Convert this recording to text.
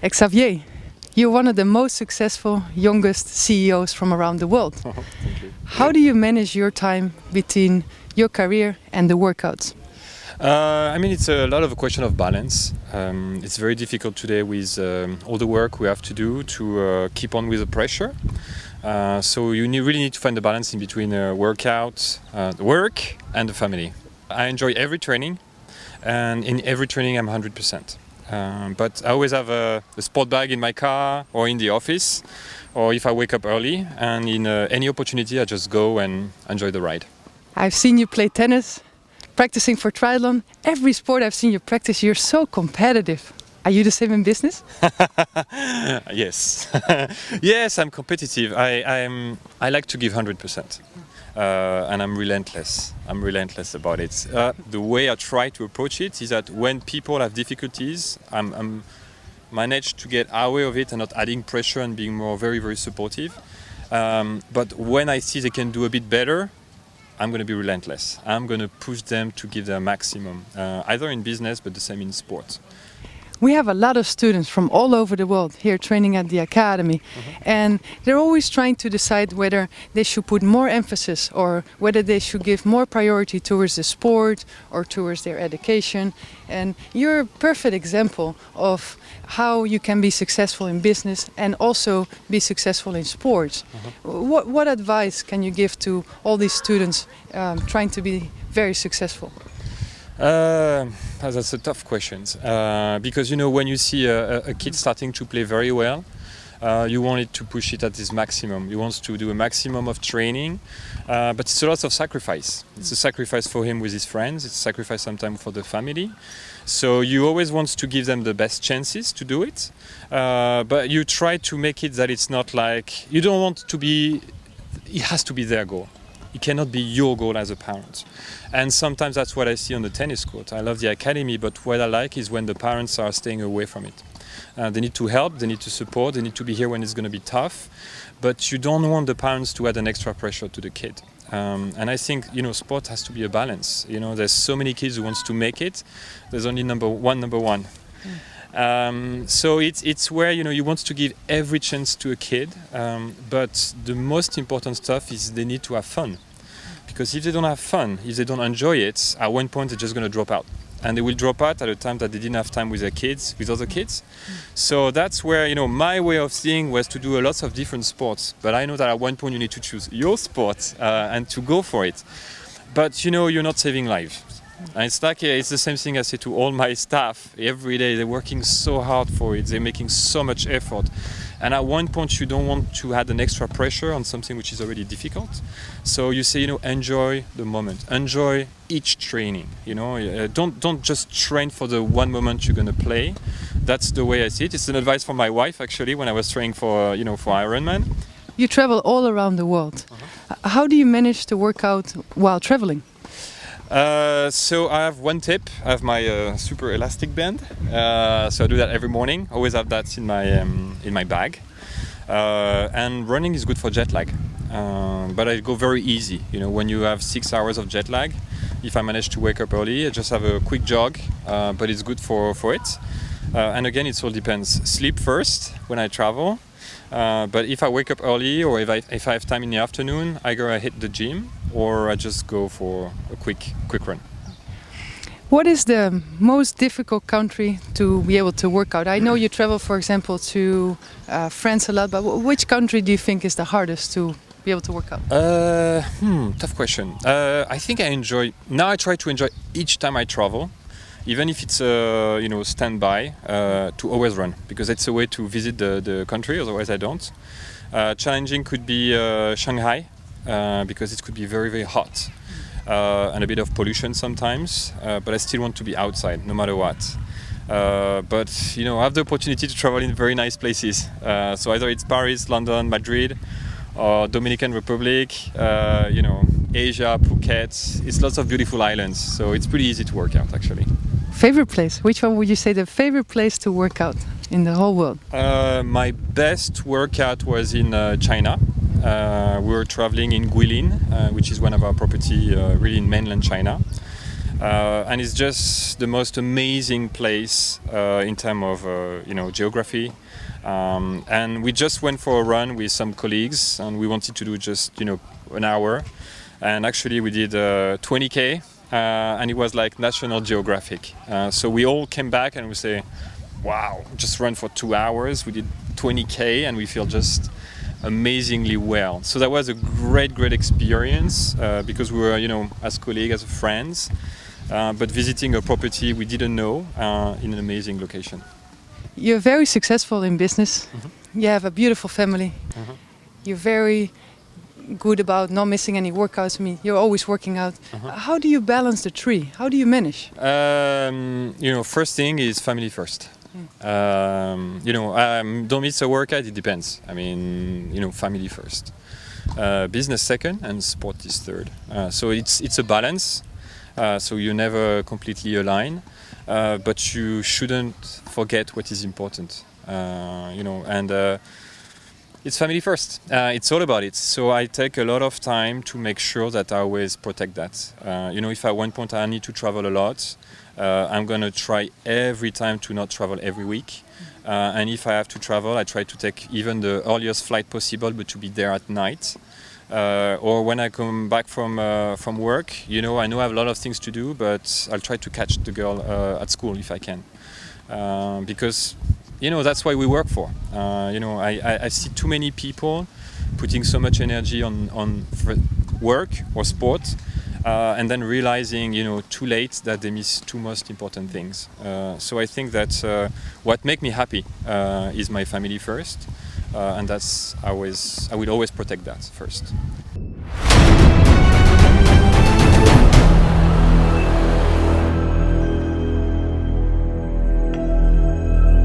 Xavier, you're one of the most successful, youngest CEOs from around the world. Thank you. How do you manage your time between your career and the workouts? It's a lot of a question of balance. It's very difficult today with all the work we have to do to keep on with the pressure. So you really need to find the balance in between workout, work and the family. I enjoy every training, and in every training I'm 100%. But I always have a sport bag in my car or in the office, or if I wake up early, and in any opportunity I just go and enjoy the ride. I've seen you play tennis, practicing for triathlon. Every sport I've seen you practice, you're so competitive. Are you the same in business? Yes, yes, I'm competitive. I like to give 100%, and I'm relentless. I'm relentless about it. The way I try to approach it is that when people have difficulties, I'm managed to get away of it and not adding pressure and being more very, very supportive. But when I see they can do a bit better, I'm going to be relentless. I'm going to push them to give their maximum, either in business, but the same in sport. We have a lot of students from all over the world here training at the academy, and they're always trying to decide whether they should put more emphasis or whether they should give more priority towards the sport or towards their education. And you're a perfect example of how you can be successful in business and also be successful in sports. What advice can you give to all these students trying to be very successful? That's a tough question because when you see a kid starting to play very well, you want it to push it at his maximum. You want to do a maximum of training, but it's a lot of sacrifice. It's a sacrifice for him with his friends. It's a sacrifice sometimes for the family. So you always want to give them the best chances to do it, but you try to make it that it's not like you don't want to be. It has to be their goal. It cannot be your goal as a parent. And sometimes that's what I see on the tennis court. I love the academy, but what I like is when the parents are staying away from it. They need to help, they need to support, they need to be here when it's going to be tough. But you don't want the parents to add an extra pressure to the kid. And I think, sport has to be a balance. There's so many kids who wants to make it. There's only number one. So it's where you want to give every chance to a kid, but the most important stuff is they need to have fun, because if they don't have fun, if they don't enjoy it, at one point they're just going to drop out, and they will drop out at a time that they didn't have time with their kids, with other kids. So that's where my way of seeing was to do a lot of different sports, but I know that at one point you need to choose your sport and to go for it. But you're not saving lives. And it's the same thing I say to all my staff. Every day they're working so hard for it, they're making so much effort. And at one point you don't want to add an extra pressure on something which is already difficult. So you say, enjoy the moment, enjoy each training. Don't just train for the one moment you're going to play. That's the way I see it. It's an advice from my wife actually when I was training for Ironman. You travel all around the world. How do you manage to work out while traveling? So I have one tip. I have my super elastic band. So I do that every morning. Always have that in my bag. And running is good for jet lag. But I go very easy. When you have 6 hours of jet lag, if I manage to wake up early, I just have a quick jog. But it's good for it. And again, it all depends. Sleep first when I travel. But if I wake up early or if I have time in the afternoon, I go hit the gym or I just go for a quick run. What is the most difficult country to be able to work out? I know you travel, for example, to France a lot, but which country do you think is the hardest to be able to work out? Tough question. I think I try to enjoy each time I travel. Even if it's standby, to always run, because it's a way to visit the country. Otherwise, I don't. Challenging could be Shanghai, because it could be very, very hot and a bit of pollution sometimes. But I still want to be outside, no matter what. But I have the opportunity to travel in very nice places. So either it's Paris, London, Madrid, or Dominican Republic. Asia, Phuket. It's lots of beautiful islands, so it's pretty easy to work out actually. Favorite place? Which one would you say the favorite place to work out in the whole world? My best workout was in China. We were traveling in Guilin, which is one of our property really in mainland China. and it's just the most amazing place in terms of geography. And we just went for a run with some colleagues, and we wanted to do just an hour, and actually we did 20k, and it was like National Geographic. So we all came back and we say, wow, just run for 2 hours. We did 20k and we feel just amazingly well. So that was a great experience because we were, as colleagues, as friends, but visiting a property we didn't know in an amazing location. You're very successful in business. Mm-hmm. You have a beautiful family. Mm-hmm. You're very good about not missing any workouts. I mean, you're always working out. Uh-huh. How do you balance the three? How do you manage? First thing is family first. Don't miss a workout, it depends. I mean, family first. Business second and sport is third. So it's a balance. So you never completely align, but you shouldn't forget what is important. It's family first. It's all about it. So I take a lot of time to make sure that I always protect that. If at one point I need to travel a lot, I'm going to try every time to not travel every week. And if I have to travel, I try to take even the earliest flight possible, but to be there at night. Or when I come back from work, I know I have a lot of things to do, but I'll try to catch the girl at school if I can. Because that's why we work for. I see too many people putting so much energy on work or sport, and then realizing, too late that they miss two most important things. So I think that what makes me happy is my family first, and I will always protect that first.